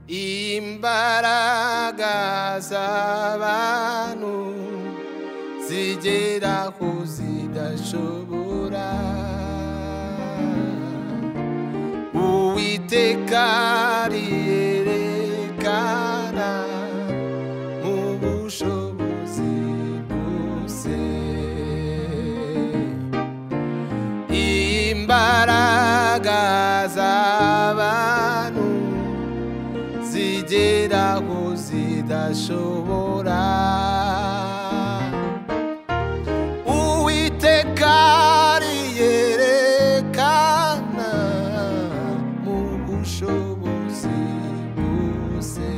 imbaraga z'abantu zigeraho zidashobora Uwiteka riyerekana mu bushobozi bwose imbaraga z'abantu zigeraho zidashobora Uwiteka riyerekana mu bushobozi bwose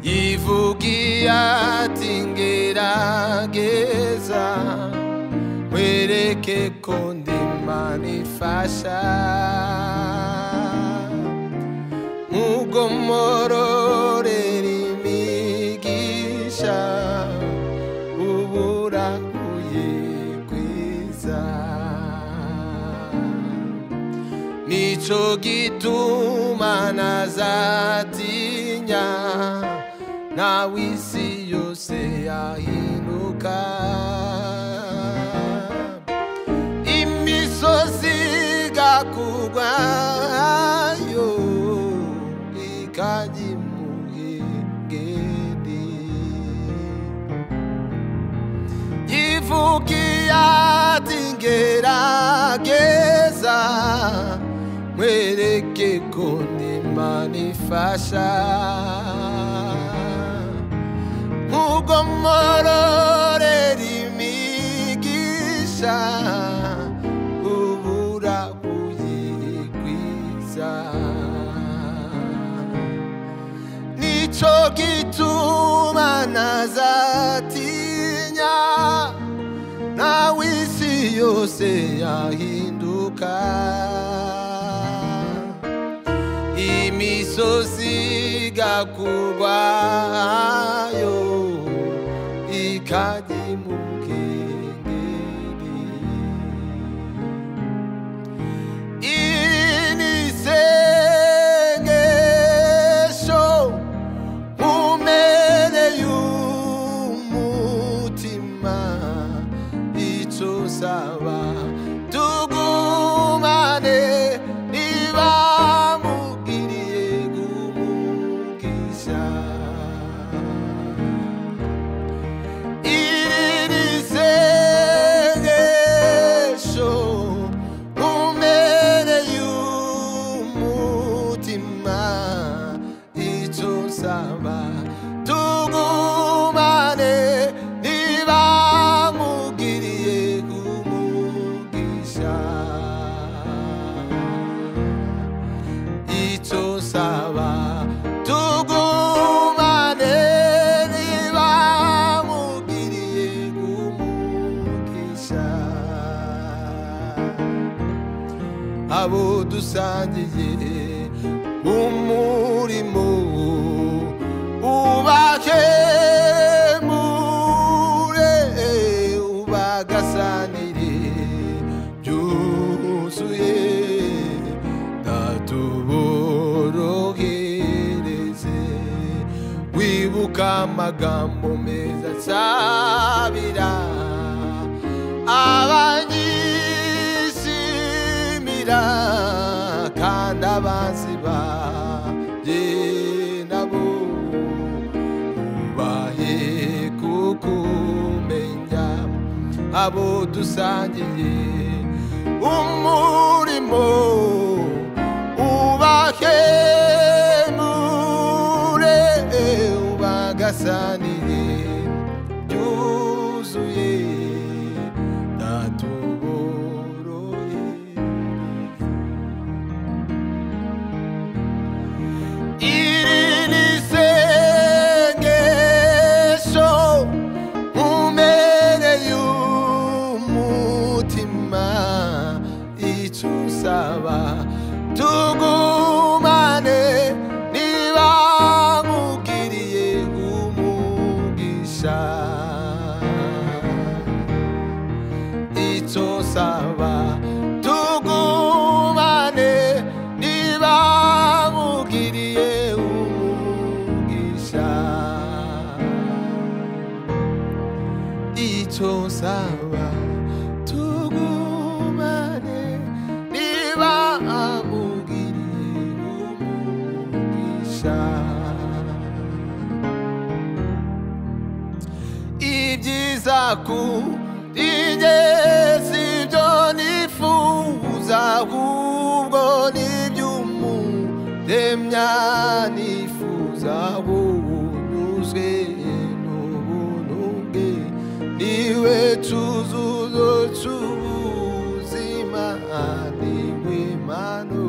yivugiye ati ngerageza mwereke ko ndi Imana ifasha mugomororera imigisha ubura uyigwiza nico gituma ntazatinya nawe isi yose yahinduka imisozi igakugwayo ikajya imuhengeri yivugiye ati ngerageza mwereke ko ndi Imana ifasha mugomororera imigisha ubura uyigwiza nico gituma ntazatinya nawe isi yose yahinduka imisozi igakugwayo ikajya imuhengeri inisengesho umereye umutima icyo saba tugumane niba mugiriye umugisha iri sengesho umereye umutima icyo saba tugumane niba mugiriye umugisha icyo saba tugumane niba mugiriye umugisha abo dusangiye umurimo ubakemure ubagasanire byuzuye datuborohereze wibuka amagambo meza nsabira abanyishimira kandi abanzi banjye nabo ubahe kukumenya abo dusangiye umurimo ubakemure ubagasanire byuzuye datuborohe iri ni sengesho umereye umutima icyo usaba tugumane niba mugiriye umugisha icyo saba tugumane niba kuri njye sibyo nifuza ahubwo n'iby'umuremya nifuza unyuzwe n'ubuntu bwe niwe cyuzuzo cy'ubuzima niwe mpano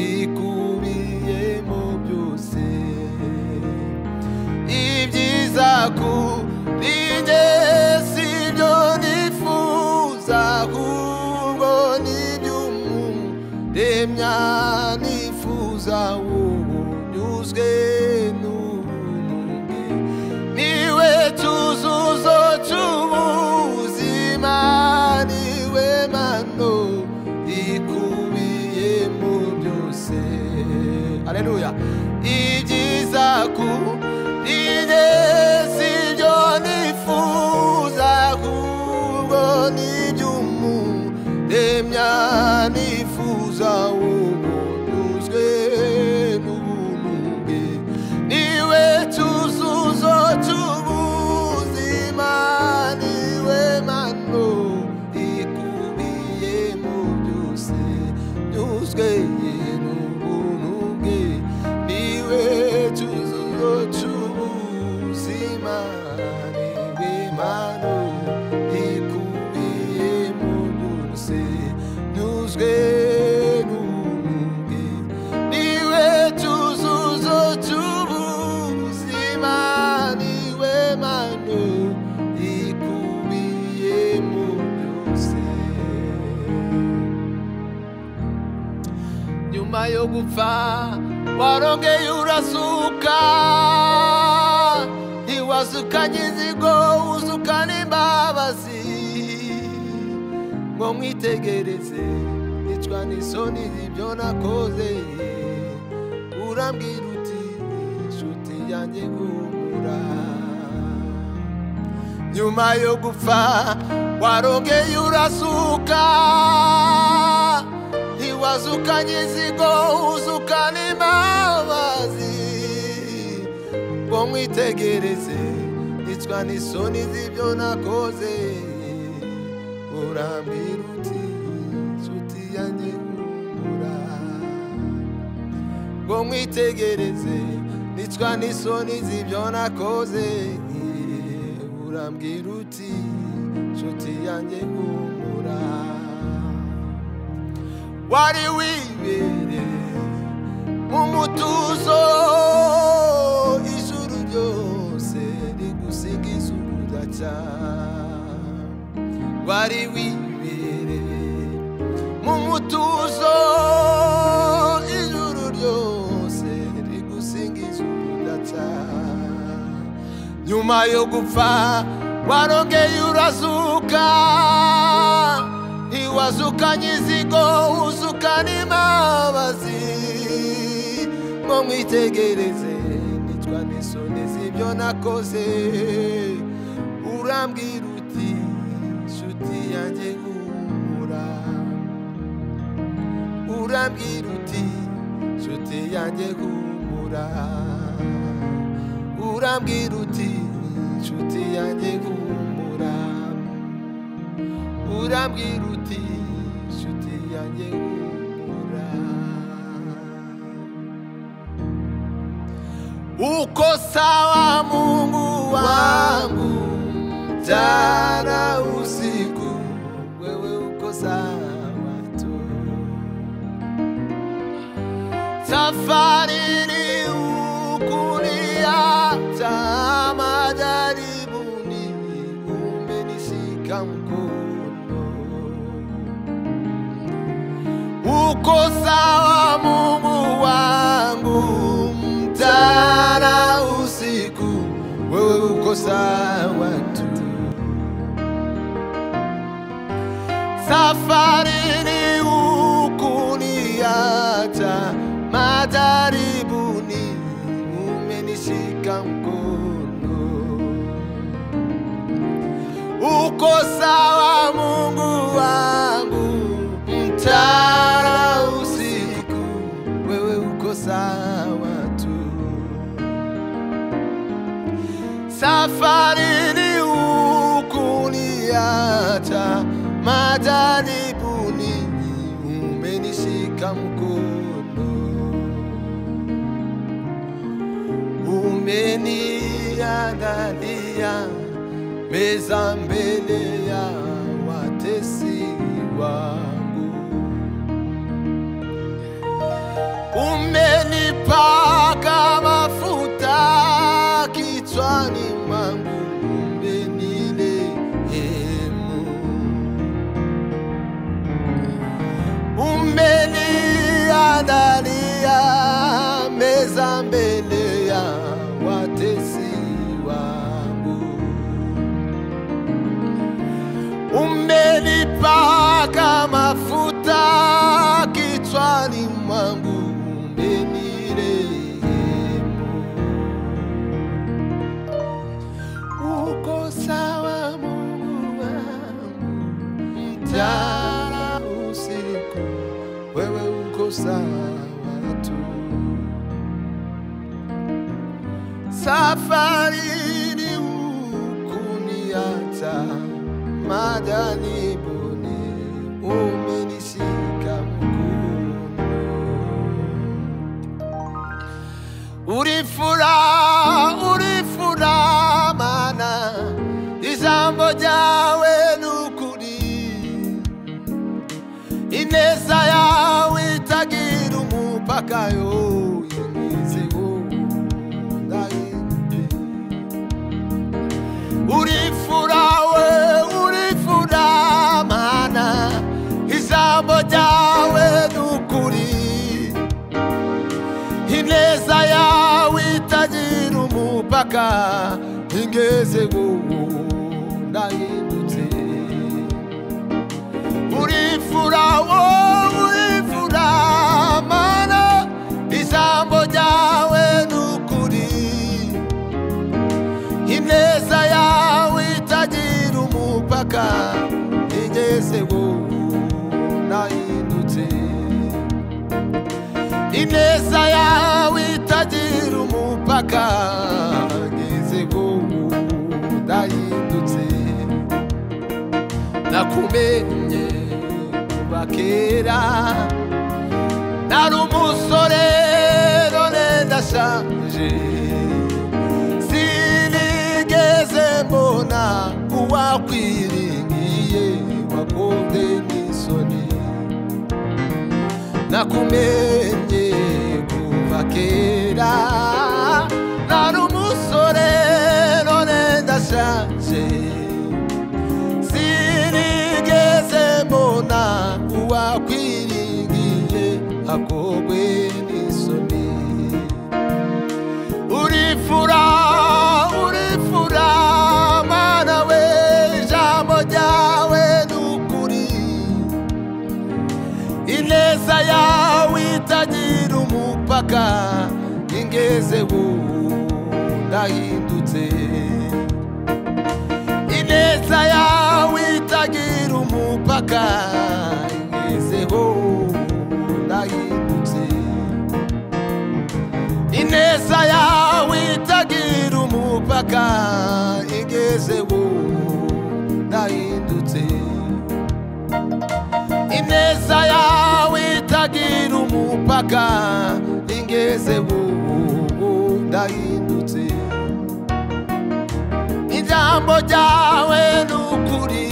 ikubiyemo byose ibyiza kuri njye sibyo nifuza ahubwo n'iby'umuremya nifuza unyuzwe n'ubuntu bwe niwe cyuzuzo cy'ubuzima niwe mpano ikubiyemo byose. Haleluya. Ibyiza kuri njye sibyo nifuza ahubwo n'iby'umuremya nifuza unyuzwe n'ubuntu bwe niwe cyuzuzo cy'ubuzima niwe mpano ikubiyemo byose nyuzwe n'ubuntu bwe niwe cyuzuzo cy'ubuzima niwe mpano ikubiyemo byose nyuzwe n'ubuntu bwe niwe cyuzuzo cy'ubuzima niwe mpano ikubiyemo byose. Nyuma yo gupfa warongeye urasuka ntiwazukanye inzigo uzukana imbabazi ngo mwitegereze nicwa n'isoni z'ibyo nakoze urambwira uti inshuti yanjye humura. Nyuma yo gupfa warongeye urasuka ntiwazukanye inzigo uzukana imbabazi ngo mwitegereze nicwa n'isoni z'ibyo nakoze urambwira uti inshuti yanjye humura ngo mwitegereze nicwa n'isoni z'ibyo nakoze urambwira uti inshuti yanjye humura. Wari wibere mu mutuzo ijuru ryose rigusingiza urudaca wari wibere mu mutuzo ijuru ryose rigusingiza urudaca nyuma yo gupfa warongeye urazuka ntiwazukanye inzigo uzukana imbabazi ngo mwitegereze nicwa n'isoni z'ibyo nakoze urambwira uti inshuti yanjye humura urambwira uti inshuti yanjye humura urambwira uti inshuti yanjye humura urambwira uti inshuti yanjye humura. Uko sawa Mungu wangu mchana usiku wewe uko sawa tu safarini ukuniacha majaribuni umenishika mkono. Uko sawa Mungu wangu mchana usiku wewe uko sawa tu safarini ukuniacha majaribuni umenishika mkono. Uko sawa Mungu wangu mchana usiku wewe uko sawa tu safarini ukuniacha mkono, umeniandalia meza mbele ya watesi wangu, umenipaka mafuta kichwani mwangu, umenirehemu, umeniandalia meza mbele ya watesi wangu, umenipaka mafuta kichwani mwangu, umenirehemu. Uko sawa Mungu wangu, mchana usiku, wewe uko sawa tu. Safarini hukuniacha, majaribuni umenishika mkono. Urifuraha mana ijambo ryawe nukuri, ineza yawe itagira umupaka yo imizigo ndayinde. Urifuraha mana ijambo ryawe nukuri, ineza yawe itagira umupaka, ingeze ndahindutse. Urifuraha mana ijambo ryawe nukuri, ineza yawe itagira umupaka, ingeze ndahindutse. Ineza yawe itagira umupaka, ngeze ndahindutse. Nakumenye kuva kera, nari umusore none ndashaje, sinigeze mbona uwakwiringiye wakunze n'isoni. Nakumenye kuva kera, nari umusore none ndashaje, sinigeze mbona uwakwiringiye akogwe n'isoni. Urifuraha mana we ijambo ryawe nukuri, ineza yawe itagira umupaka, ingeze ndahindutse. Ineza yawe itagira umupaka, ingeze ndahindutse. Ineza yawe itagira umupaka, ingeze ndahindutse. Ineza yawe itagira umupaka, ingeze ndahindutse. Ijambo ryawe nukuri,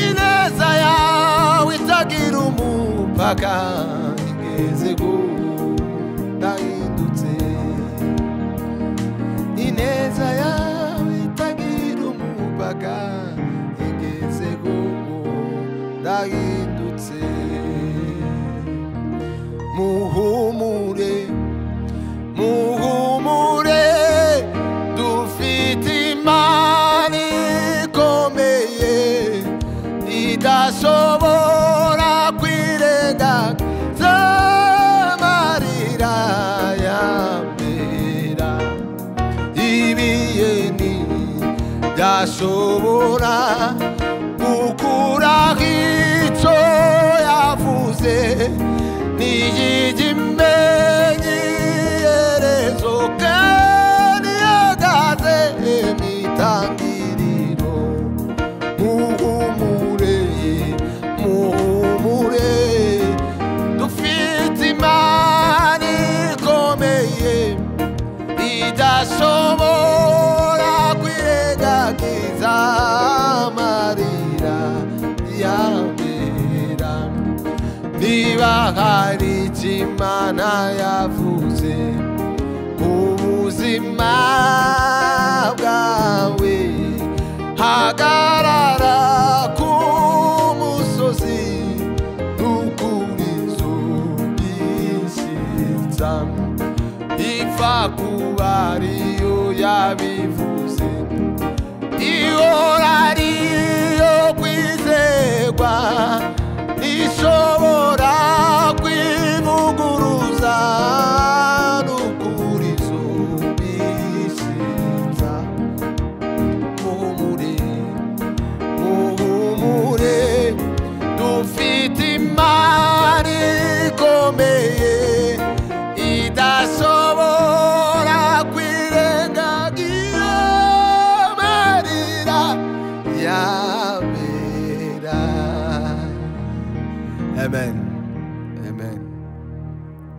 ineza yawe itagira umupaka, ingeze ndahindutse. Ineza yawe itagira umupaka, ingeze ndahindutse. Muhumure, muhumure, dufite Imana ikomeye, idashobora kwirengagiza amarira yambera. Ibihe ntibyashobora gukuraho icyo yavuze, n'igiti niba hari icyo Imana yavuze ubuzima bwawe, hagarara ku musozi nukuri zubishyitsa, ipfa kuba ariyo yabivuze, iyo